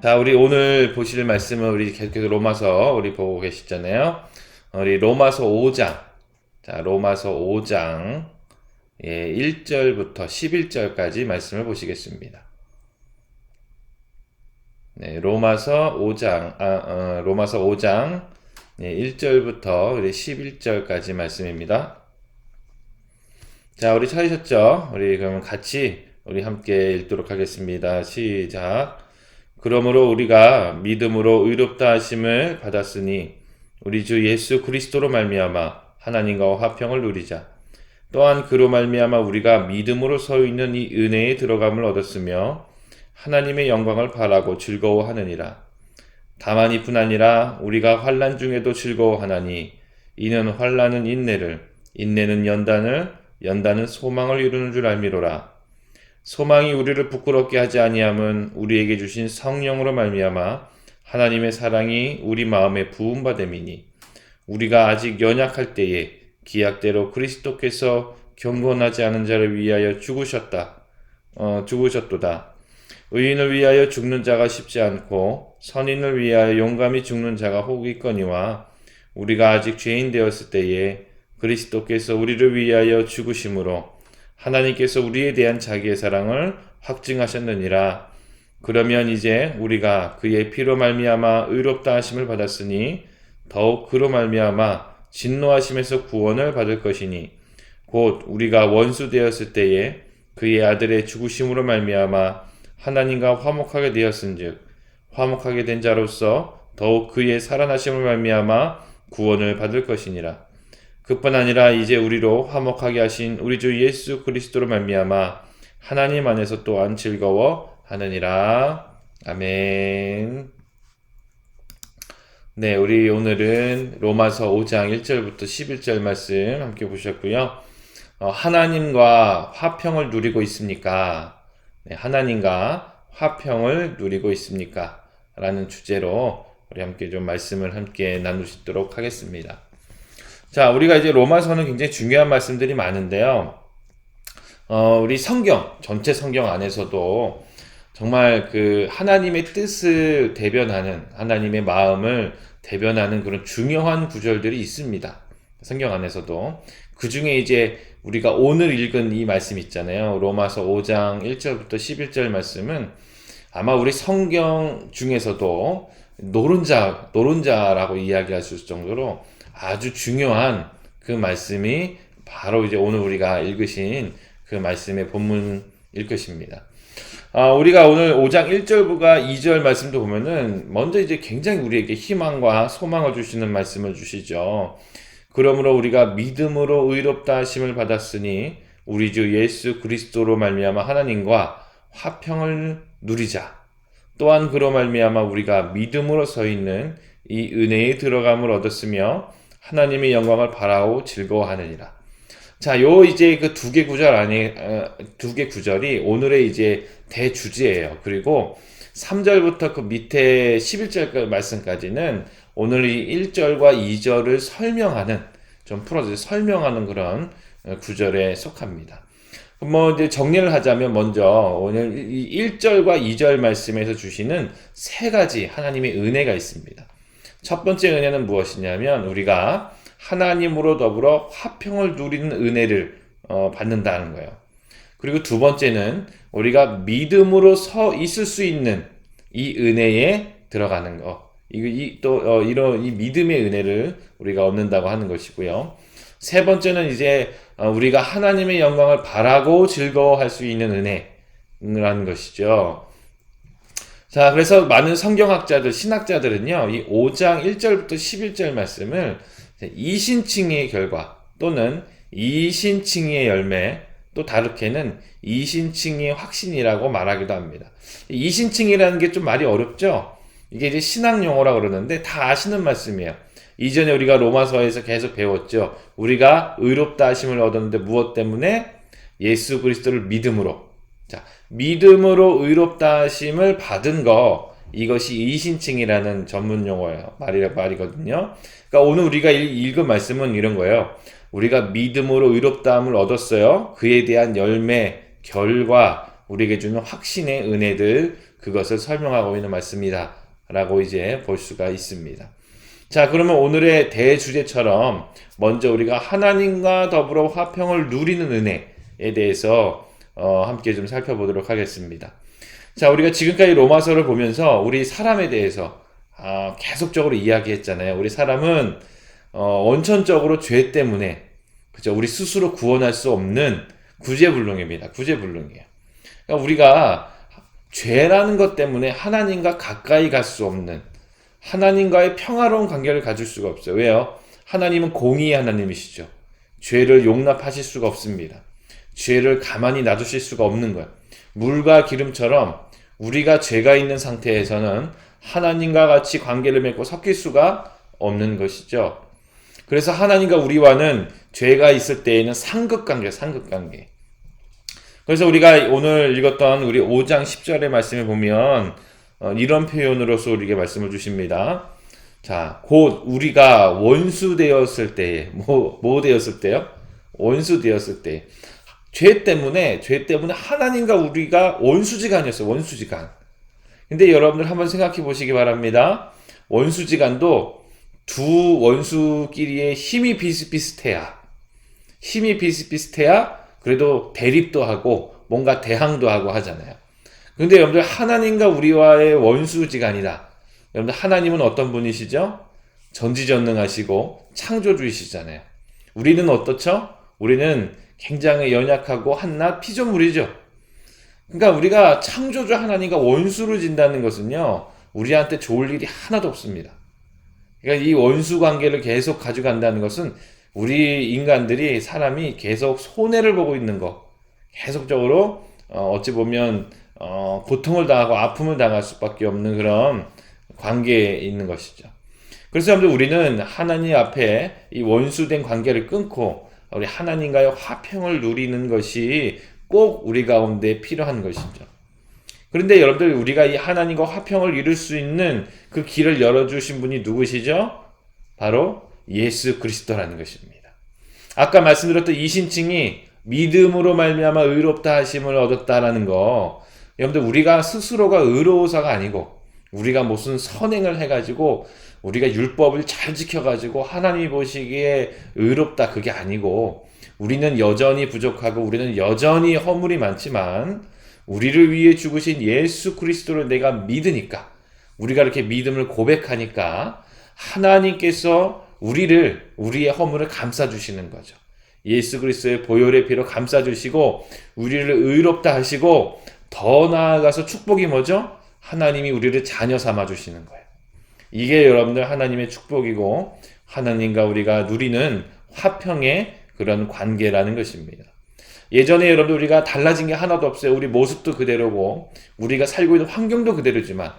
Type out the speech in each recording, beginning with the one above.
자, 우리 오늘 보실 말씀은 우리 계속해서 로마서 우리 보고 계시잖아요. 우리 로마서 5장. 자, 로마서 5장 1절부터 11절까지 말씀을 보시겠습니다. 네, 로마서 5장 1절부터 우리 11절까지 말씀입니다. 자, 우리 찾으셨죠? 우리 그러면 같이 우리 함께 읽도록 하겠습니다. 시작. 그러므로 우리가 믿음으로 의롭다 하심을 받았으니 우리 주 예수 그리스도로 말미암아 하나님과 화평을 누리자. 또한 그로 말미암아 우리가 믿음으로 서 있는 이 은혜에 들어감을 얻었으며 하나님의 영광을 바라고 즐거워하느니라. 다만 이뿐 아니라 우리가 환난 중에도 즐거워하나니 이는 환난은 인내를, 인내는 연단을, 연단은 소망을 이루는 줄 알미로라. 소망이 우리를 부끄럽게 하지 아니함은 우리에게 주신 성령으로 말미암아 하나님의 사랑이 우리 마음에 부음받음이니 우리가 아직 연약할 때에 기약대로 그리스도께서 경건하지 않은 자를 위하여 죽으셨도다. 의인을 위하여 죽는 자가 쉽지 않고 선인을 위하여 용감히 죽는 자가 혹 있거니와 우리가 아직 죄인 되었을 때에 그리스도께서 우리를 위하여 죽으심으로 하나님께서 우리에 대한 자기의 사랑을 확증하셨느니라. 그러면 이제 우리가 그의 피로 말미암아 의롭다 하심을 받았으니 더욱 그로 말미암아 진노하심에서 구원을 받을 것이니 곧 우리가 원수 되었을 때에 그의 아들의 죽으심으로 말미암아 하나님과 화목하게 되었은즉 화목하게 된 자로서 더욱 그의 살아나심을 말미암아 구원을 받을 것이니라. 그뿐 아니라 이제 우리로 화목하게 하신 우리 주 예수 그리스도로 말미암아 하나님 안에서 또한 즐거워하느니라. 아멘. 네, 우리 오늘은 로마서 5장 1절부터 11절 말씀 함께 보셨고요. 하나님과 화평을 누리고 있습니까? 네, 하나님과 화평을 누리고 있습니까? 라는 주제로 우리 함께 좀 말씀을 함께 나누시도록 하겠습니다. 자, 우리가 이제 로마서는 굉장히 중요한 말씀들이 많은데요. 우리 성경, 전체 성경 안에서도 정말 그 하나님의 뜻을 대변하는, 하나님의 마음을 대변하는 그런 중요한 구절들이 있습니다. 성경 안에서도. 그 중에 이제 우리가 오늘 읽은 이 말씀 있잖아요. 로마서 5장 1절부터 11절 말씀은 아마 우리 성경 중에서도 노른자라고 이야기할 수 있을 정도로 아주 중요한 그 말씀이 바로 이제 오늘 우리가 읽으신 그 말씀의 본문일 것입니다. 우리가 오늘 5장 1절부가 2절 말씀도 보면은 먼저 이제 굉장히 우리에게 희망과 소망을 주시는 말씀을 주시죠. 그러므로 우리가 믿음으로 의롭다 하심을 받았으니 우리 주 예수 그리스도로 말미암아 하나님과 화평을 누리자. 또한 그로 말미암아 우리가 믿음으로 서 있는 이 은혜에 들어감을 얻었으며 하나님의 영광을 바라고 즐거워하느니라. 자, 요 이제 그 두 개 구절 안에 두 개 구절이 오늘의 이제 대주제예요. 그리고 3절부터 그 밑에 11절 말씀까지는 오늘 이 1절과 2절을 설명하는 좀 풀어서 설명하는 그런 구절에 속합니다. 뭐 이제 정리를 하자면 먼저 오늘 이 1절과 2절 말씀에서 주시는 세 가지 하나님의 은혜가 있습니다. 첫 번째 은혜는 무엇이냐면 우리가 하나님으로 더불어 화평을 누리는 은혜를 받는다는 거예요. 그리고 두 번째는 우리가 믿음으로 서 있을 수 있는 이 은혜에 들어가는 거. 이런 이 믿음의 은혜를 우리가 얻는다고 하는 것이고요. 세 번째는 이제 우리가 하나님의 영광을 바라고 즐거워할 수 있는 은혜라는 것이죠. 자, 그래서 많은 성경학자들, 신학자들은요, 이 5장 1절부터 11절 말씀을 이신칭의의 결과 또는 이신칭의의 열매, 또 다르게는 이신칭의의 확신이라고 말하기도 합니다. 이신칭이라는 게 좀 말이 어렵죠? 이게 이제 신학 용어라고 그러는데 다 아시는 말씀이에요. 이전에 우리가 로마서에서 계속 배웠죠. 우리가 의롭다 하심을 얻었는데 무엇 때문에? 예수 그리스도를 믿음으로. 자, 믿음으로 의롭다 하심을 받은 거, 이것이 이신칭이라는 전문 용어예요. 말이거든요. 그러니까 오늘 우리가 읽은 말씀은 이런 거예요. 우리가 믿음으로 의롭다함을 얻었어요. 그에 대한 열매, 결과, 우리에게 주는 확신의 은혜들, 그것을 설명하고 있는 말씀이다 라고 이제 볼 수가 있습니다. 자, 그러면 오늘의 대주제처럼 먼저 우리가 하나님과 더불어 화평을 누리는 은혜에 대해서 함께 좀 살펴보도록 하겠습니다. 자, 우리가 지금까지 로마서를 보면서 우리 사람에 대해서 계속적으로 이야기했잖아요. 우리 사람은 원천적으로 죄 때문에, 그죠? 우리 스스로 구원할 수 없는 구제불능입니다. 구제불능이에요. 그러니까 우리가 죄라는 것 때문에 하나님과 가까이 갈 수 없는, 하나님과의 평화로운 관계를 가질 수가 없어요. 왜요? 하나님은 공의의 하나님이시죠. 죄를 용납하실 수가 없습니다. 죄를 가만히 놔두실 수가 없는 거예요. 물과 기름처럼 우리가 죄가 있는 상태에서는 하나님과 같이 관계를 맺고 섞일 수가 없는 것이죠. 그래서 하나님과 우리와는 죄가 있을 때에는 상급관계. 그래서 우리가 오늘 읽었던 우리 5장 10절의 말씀을 보면 이런 표현으로서 우리에게 말씀을 주십니다. 자, 곧 우리가 원수 되었을 때에, 뭐 되었을 때요? 원수 되었을 때. 죄 때문에 하나님과 우리가 원수지간이었어요. 원수지간. 근데 여러분들 한번 생각해 보시기 바랍니다. 원수지간도 두 원수끼리의 힘이 비슷비슷해야 그래도 대립도 하고 뭔가 대항도 하고 하잖아요. 근데 여러분들 하나님과 우리와의 원수지간이다. 여러분들 하나님은 어떤 분이시죠? 전지전능하시고 창조주이시잖아요. 우리는 어떻죠? 우리는 굉장히 연약하고 한낱 피조물이죠. 그러니까 우리가 창조주 하나님과 원수를 진다는 것은요, 우리한테 좋을 일이 하나도 없습니다. 그러니까 이 원수 관계를 계속 가져간다는 것은 우리 인간들이, 사람이 계속 손해를 보고 있는 거, 계속적으로 어찌 보면 고통을 당하고 아픔을 당할 수밖에 없는 그런 관계에 있는 것이죠. 그래서 여러분들 우리는 하나님 앞에 이 원수된 관계를 끊고 우리 하나님과의 화평을 누리는 것이 꼭 우리 가운데 필요한 것이죠. 그런데 여러분들, 우리가 이 하나님과 화평을 이룰 수 있는 그 길을 열어주신 분이 누구시죠? 바로 예수 그리스도라는 것입니다. 아까 말씀드렸던 이 신칭이 믿음으로 말미암아 의롭다 하심을 얻었다라는 거, 여러분들 우리가 스스로가 의로워서가 아니고, 우리가 무슨 선행을 해가지고 우리가 율법을 잘 지켜가지고 하나님이 보시기에 의롭다, 그게 아니고, 우리는 여전히 부족하고 우리는 여전히 허물이 많지만 우리를 위해 죽으신 예수 그리스도를 내가 믿으니까, 우리가 이렇게 믿음을 고백하니까 하나님께서 우리의 허물을 감싸주시는 거죠. 예수 그리스도의 보혈의 피로 감싸주시고 우리를 의롭다 하시고, 더 나아가서 축복이 뭐죠? 하나님이 우리를 자녀 삼아주시는 거예요. 이게 여러분들 하나님의 축복이고 하나님과 우리가 누리는 화평의 그런 관계라는 것입니다. 예전에 여러분들 우리가 달라진 게 하나도 없어요. 우리 모습도 그대로고 우리가 살고 있는 환경도 그대로지만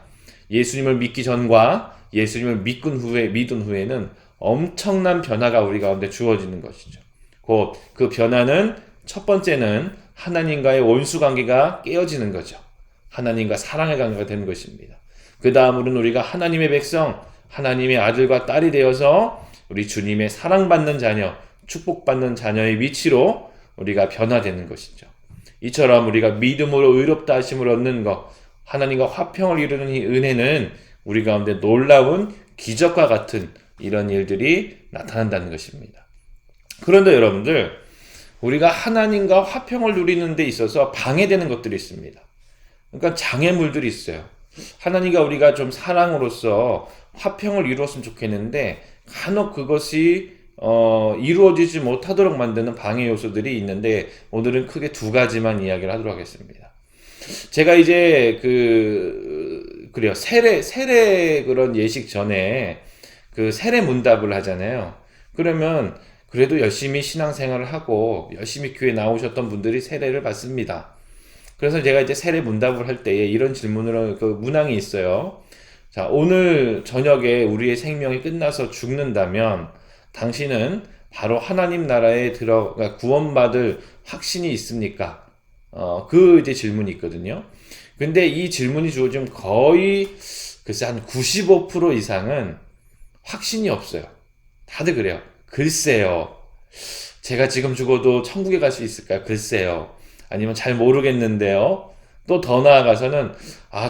예수님을 믿기 전과 예수님을 믿은 후에는 엄청난 변화가 우리 가운데 주어지는 것이죠. 곧 그 변화는, 첫 번째는 하나님과의 원수 관계가 깨어지는 거죠. 하나님과 사랑의 관계가 되는 것입니다. 그 다음으로는 우리가 하나님의 백성, 하나님의 아들과 딸이 되어서 우리 주님의 사랑받는 자녀, 축복받는 자녀의 위치로 우리가 변화되는 것이죠. 이처럼 우리가 믿음으로 의롭다 하심을 얻는 것, 하나님과 화평을 이루는 이 은혜는 우리 가운데 놀라운 기적과 같은 이런 일들이 나타난다는 것입니다. 그런데 여러분들, 우리가 하나님과 화평을 누리는 데 있어서 방해되는 것들이 있습니다. 그러니까 장애물들이 있어요. 하나님과 우리가 좀 사랑으로서 화평을 이루었으면 좋겠는데 간혹 그것이 이루어지지 못하도록 만드는 방해 요소들이 있는데, 오늘은 크게 두 가지만 이야기를 하도록 하겠습니다. 제가 이제 그래요. 세례 그런 예식 전에 그 세례 문답을 하잖아요. 그러면 그래도 열심히 신앙생활을 하고 열심히 교회 나오셨던 분들이 세례를 받습니다. 그래서 제가 이제 세례 문답을 할 때에 이런 질문으로 그 문항이 있어요. 자, 오늘 저녁에 우리의 생명이 끝나서 죽는다면 당신은 바로 하나님 나라에 들어가 구원받을 확신이 있습니까? 그 이제 질문이 있거든요. 근데 이 질문이 주어지면 거의 글쎄 한 95% 이상은 확신이 없어요. 다들 그래요. 글쎄요. 제가 지금 죽어도 천국에 갈 수 있을까요? 글쎄요. 아니면 잘 모르겠는데요. 또 더 나아가서는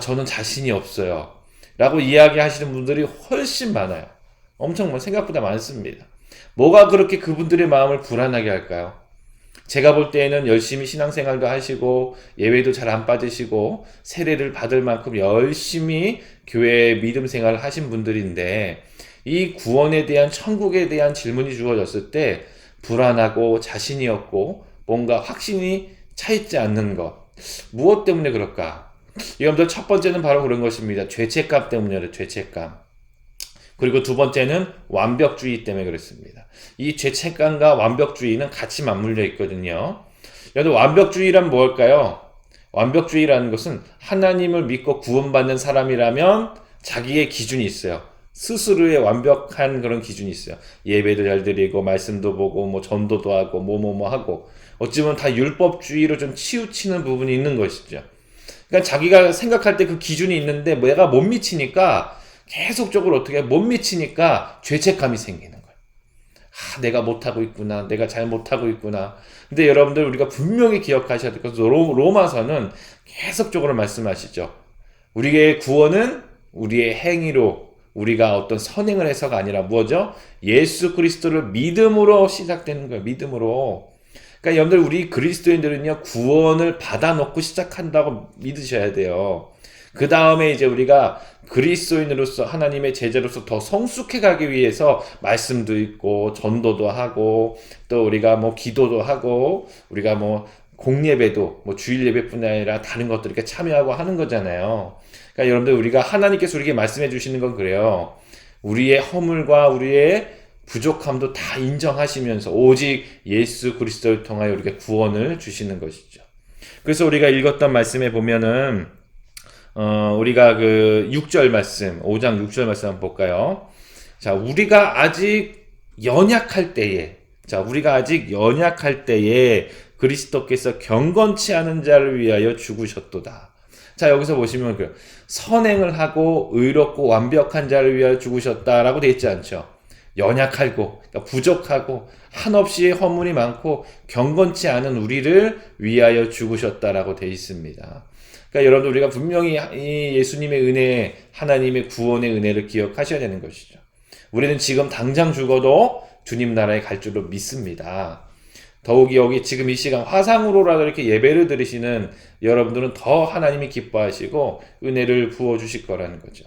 저는 자신이 없어요 라고 이야기하시는 분들이 훨씬 많아요. 엄청 생각보다 많습니다. 뭐가 그렇게 그분들의 마음을 불안하게 할까요? 제가 볼 때에는 열심히 신앙생활도 하시고 예배도 잘 안 빠지시고 세례를 받을 만큼 열심히 교회 믿음 생활을 하신 분들인데, 이 구원에 대한, 천국에 대한 질문이 주어졌을 때 불안하고 자신이 없고 뭔가 확신이 차 있지 않는 것, 무엇 때문에 그럴까? 여러분들, 첫 번째는 바로 그런 것입니다. 죄책감 때문이에요. 죄책감. 그리고 두 번째는 완벽주의 때문에 그렇습니다. 이 죄책감과 완벽주의는 같이 맞물려 있거든요. 여러분, 완벽주의란 뭘까요? 완벽주의라는 것은 하나님을 믿고 구원받는 사람이라면 자기의 기준이 있어요. 스스로의 완벽한 그런 기준이 있어요. 예배도 잘 드리고 말씀도 보고 뭐 전도도 하고 뭐뭐뭐 하고, 어찌 보면 다 율법주의로 좀 치우치는 부분이 있는 것이죠. 그러니까 자기가 생각할 때 그 기준이 있는데 내가 못 미치니까 계속적으로 어떻게 못 미치니까 죄책감이 생기는 거예요. 내가 못하고 있구나. 내가 잘 못하고 있구나. 근데 여러분들, 우리가 분명히 기억하셔야 될 것은 로마서는 계속적으로 말씀하시죠. 우리의 구원은 우리의 행위로, 우리가 어떤 선행을 해서가 아니라 뭐죠? 예수 그리스도를 믿음으로 시작되는 거예요. 믿음으로. 그러니까 여러분들, 우리 그리스도인들은요, 구원을 받아놓고 시작한다고 믿으셔야 돼요. 그 다음에 이제 우리가 그리스도인으로서, 하나님의 제자로서 더 성숙해 가기 위해서 말씀도 읽고 전도도 하고, 또 우리가 뭐 기도도 하고, 우리가 뭐 공예배도 뭐 주일 예배뿐 아니라 다른 것들 이렇게 참여하고 하는 거잖아요. 그러니까 여러분들, 우리가 하나님께서 우리에게 말씀해 주시는 건 그래요. 우리의 허물과 우리의 부족함도 다 인정하시면서 오직 예수 그리스도를 통하여 우리가 구원을 주시는 것이죠. 그래서 우리가 읽었던 말씀에 보면은 우리가 그 6절 말씀, 5장 6절 말씀 한번 볼까요? 자, 우리가 아직 연약할 때에 그리스도께서 경건치 않은 자를 위하여 죽으셨도다. 자, 여기서 보시면 그 선행을 하고 의롭고 완벽한 자를 위하여 죽으셨다라고 되어 있지 않죠? 연약하고, 그러니까 부족하고 한없이 허물이 많고 경건치 않은 우리를 위하여 죽으셨다라고 되어 있습니다. 그러니까 여러분들, 우리가 분명히 이 예수님의 은혜, 하나님의 구원의 은혜를 기억하셔야 되는 것이죠. 우리는 지금 당장 죽어도 주님 나라에 갈 줄로 믿습니다. 더욱이 여기 지금 이 시간 화상으로라도 이렇게 예배를 드리시는 여러분들은 더 하나님이 기뻐하시고 은혜를 부어주실 거라는 거죠.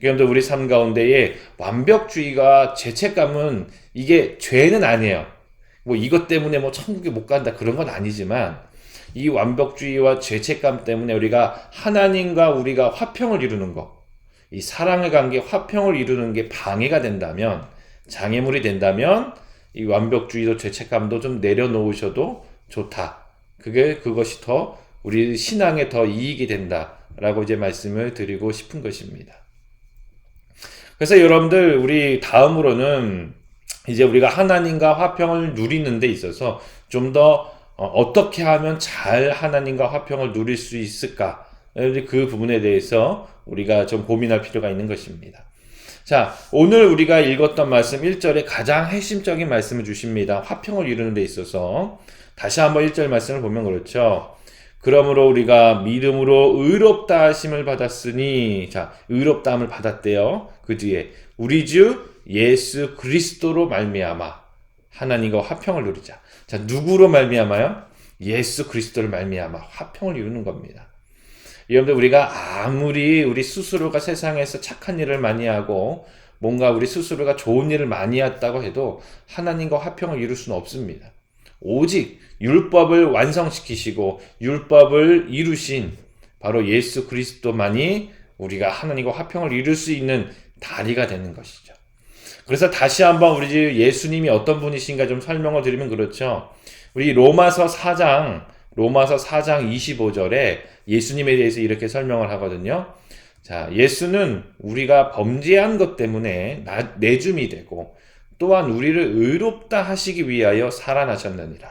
여러분들, 우리 삶 가운데에 완벽주의가, 죄책감은 이게 죄는 아니에요. 뭐 이것 때문에 뭐 천국에 못 간다 그런 건 아니지만, 이 완벽주의와 죄책감 때문에 우리가 하나님과 우리가 화평을 이루는 것, 이 사랑의 관계, 화평을 이루는 게 방해가 된다면, 장애물이 된다면, 이 완벽주의도 죄책감도 좀 내려놓으셔도 좋다. 그것이 더 우리 신앙에 더 이익이 된다라고 이제 말씀을 드리고 싶은 것입니다. 그래서 여러분들, 우리 다음으로는 이제 우리가 하나님과 화평을 누리는 데 있어서 좀 더 어떻게 하면 잘 하나님과 화평을 누릴 수 있을까? 그 부분에 대해서 우리가 좀 고민할 필요가 있는 것입니다. 자, 오늘 우리가 읽었던 말씀 1절에 가장 핵심적인 말씀을 주십니다. 화평을 이루는 데 있어서. 다시 한번 1절 말씀을 보면 그렇죠. 그러므로 우리가 믿음으로 의롭다 하심을 받았으니, 자, 의롭다함을 받았대요. 그 뒤에 우리 주 예수 그리스도로 말미암아 하나님과 화평을 누리자. 자, 누구로 말미암아요? 예수 그리스도를 말미암아 화평을 이루는 겁니다. 여러분들, 우리가 아무리 우리 스스로가 세상에서 착한 일을 많이 하고 뭔가 우리 스스로가 좋은 일을 많이 했다고 해도 하나님과 화평을 이룰 수는 없습니다. 오직 율법을 완성시키시고 율법을 이루신 바로 예수 그리스도만이 우리가 하나님과 화평을 이룰 수 있는 다리가 되는 것이죠. 그래서 다시 한번 우리 예수님이 어떤 분이신가 좀 설명을 드리면 그렇죠. 우리 로마서 4장 25절에 예수님에 대해서 이렇게 설명을 하거든요. 자, 예수는 우리가 범죄한 것 때문에 내줌이 되고 또한 우리를 의롭다 하시기 위하여 살아나셨느니라.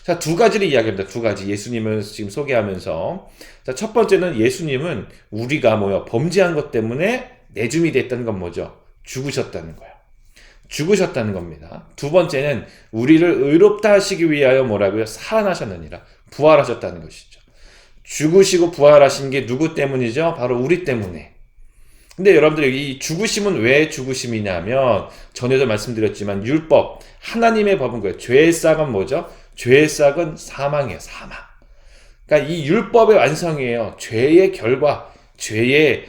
자, 두 가지를 이야기합니다. 두 가지. 예수님을 지금 소개하면서. 자, 첫 번째는 예수님은 우리가 범죄한 것 때문에 내줌이 됐다는 건 뭐죠? 죽으셨다는 거예요. 죽으셨다는 겁니다. 두 번째는 우리를 의롭다 하시기 위하여 뭐라고요? 살아나셨느니라. 부활하셨다는 것이죠. 죽으시고 부활하신 게 누구 때문이죠? 바로 우리 때문에. 근데 여러분들 이 죽으심은 왜 죽으심이냐면 전에도 말씀드렸지만 율법, 하나님의 법은 거예요. 죄의 싹은 뭐죠? 죄의 싹은 사망이에요. 사망. 그러니까 이 율법의 완성이에요. 죄의 결과, 죄의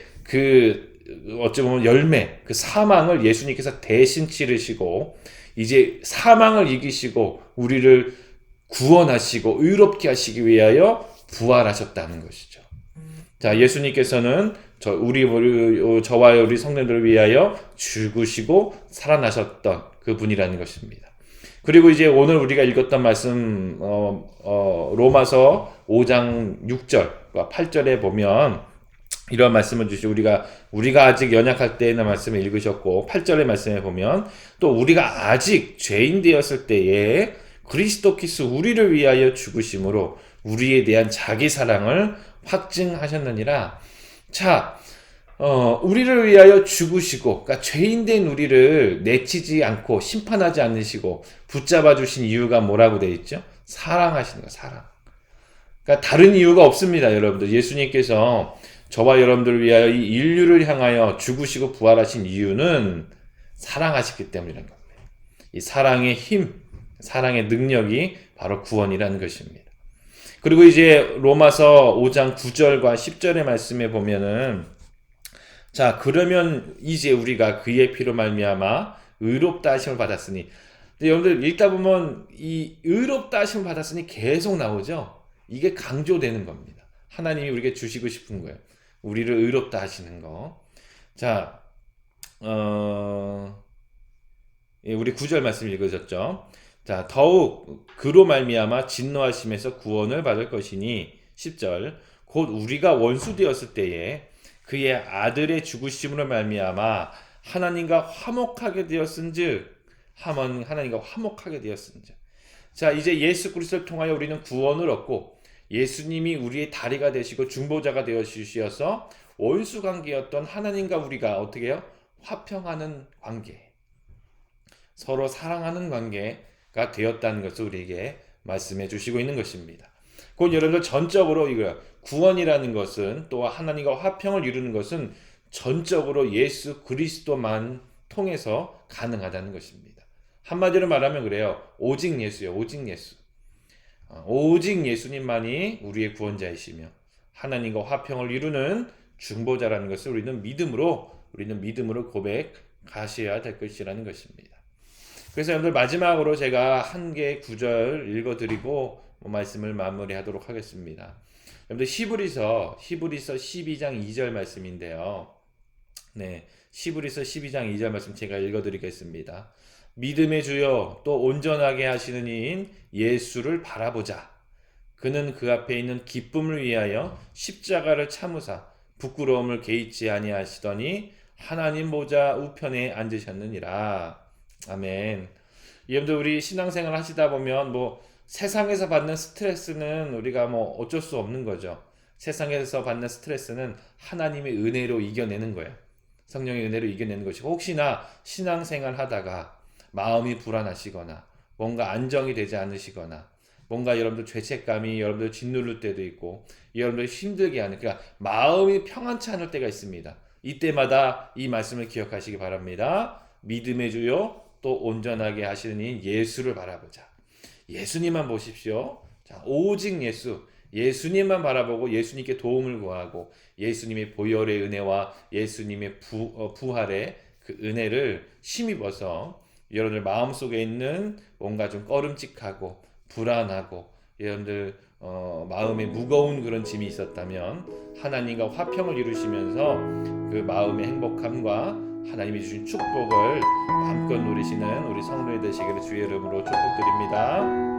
어찌 보면 열매, 그 사망을 예수님께서 대신 치르시고 이제 사망을 이기시고 우리를 구원하시고 의롭게 하시기 위하여 부활하셨다는 것이죠. 자, 예수님께서는 저와 우리 성도들을 위하여 죽으시고 살아나셨던 그분이라는 것입니다. 그리고 이제 오늘 우리가 읽었던 말씀 로마서 5장 6절과 8절에 보면 이런 말씀을 주시고 우리가 아직 연약할 때의 말씀을 읽으셨고 8절의 말씀에 보면 또 우리가 아직 죄인 되었을 때에 그리스도께서 우리를 위하여 죽으심으로 우리에 대한 자기 사랑을 확증하셨느니라. 자, 우리를 위하여 죽으시고, 그러니까 죄인된 우리를 내치지 않고 심판하지 않으시고 붙잡아 주신 이유가 뭐라고 되어 있죠? 사랑하시는 거, 사랑. 그러니까 다른 이유가 없습니다, 여러분들. 예수님께서 저와 여러분들을 위하여 이 인류를 향하여 죽으시고 부활하신 이유는 사랑하셨기 때문이라는 겁니다. 이 사랑의 힘, 사랑의 능력이 바로 구원이라는 것입니다. 그리고 이제 로마서 5장 9절과 10절의 말씀에 보면은 자, 그러면 이제 우리가 그의 피로 말미암아 의롭다 하심을 받았으니. 근데 여러분들 읽다 보면 이 의롭다 하심을 받았으니 계속 나오죠. 이게 강조되는 겁니다. 하나님이 우리에게 주시고 싶은 거예요. 우리를 의롭다 하시는 거. 자, 우리 9절 말씀 읽으셨죠? 자, 더욱 그로 말미암아 진노하심에서 구원을 받을 것이니 10절 곧 우리가 원수 되었을 때에 그의 아들의 죽으심으로 말미암아 하나님과 화목하게 되었은즉 하나님과 화목하게 되었은즉. 자, 이제 예수 그리스도를 통하여 우리는 구원을 얻고 예수님이 우리의 다리가 되시고 중보자가 되어 주셔서 원수 관계였던 하나님과 우리가 어떻게 해요? 화평하는 관계, 서로 사랑하는 관계가 되었다는 것을 우리에게 말씀해 주시고 있는 것입니다. 곧 여러분들 전적으로 이거 구원이라는 것은 또 하나님과 화평을 이루는 것은 전적으로 예수 그리스도만 통해서 가능하다는 것입니다. 한마디로 말하면 그래요. 오직 예수요. 오직 예수. 오직 예수님만이 우리의 구원자이시며 하나님과 화평을 이루는 중보자라는 것을 우리는 믿음으로 고백하셔야 될 것이라는 것입니다. 그래서 여러분들 마지막으로 제가 한 개의 구절 읽어드리고 말씀을 마무리하도록 하겠습니다. 여러분들 히브리서 12장 2절 말씀인데요. 네, 히브리서 12장 2절 말씀 제가 읽어드리겠습니다. 믿음의 주여 또 온전하게 하시는 이인 예수를 바라보자. 그는 그 앞에 있는 기쁨을 위하여 십자가를 참으사 부끄러움을 개의치 아니하시더니 하나님 보좌 우편에 앉으셨느니라. 아멘. 여러분들 우리 신앙생활 하시다 보면 세상에서 받는 스트레스는 우리가 어쩔 수 없는 거죠. 세상에서 받는 스트레스는 하나님의 은혜로 이겨내는 거예요. 성령의 은혜로 이겨내는 것이고 혹시나 신앙생활 하다가 마음이 불안하시거나 뭔가 안정이 되지 않으시거나 뭔가 여러분들 죄책감이 여러분들 짓누를 때도 있고 여러분들 힘들게 하는 그러니까 마음이 평안치 않을 때가 있습니다. 이때마다 이 말씀을 기억하시기 바랍니다. 믿음의 주요 또 온전하게 하시는 이 예수를 바라보자. 예수님만 보십시오. 자, 오직 예수님만 바라보고 예수님께 도움을 구하고 예수님의 보혈의 은혜와 예수님의 부활의 그 은혜를 힘입어서 여러분들 마음속에 있는 뭔가 좀 꺼름직하고 불안하고 여러분들 마음에 무거운 그런 짐이 있었다면 하나님과 화평을 이루시면서 그 마음의 행복함과 하나님이 주신 축복을 마음껏 누리시는 우리 성도님 되시기를 주의 이름으로 축복드립니다.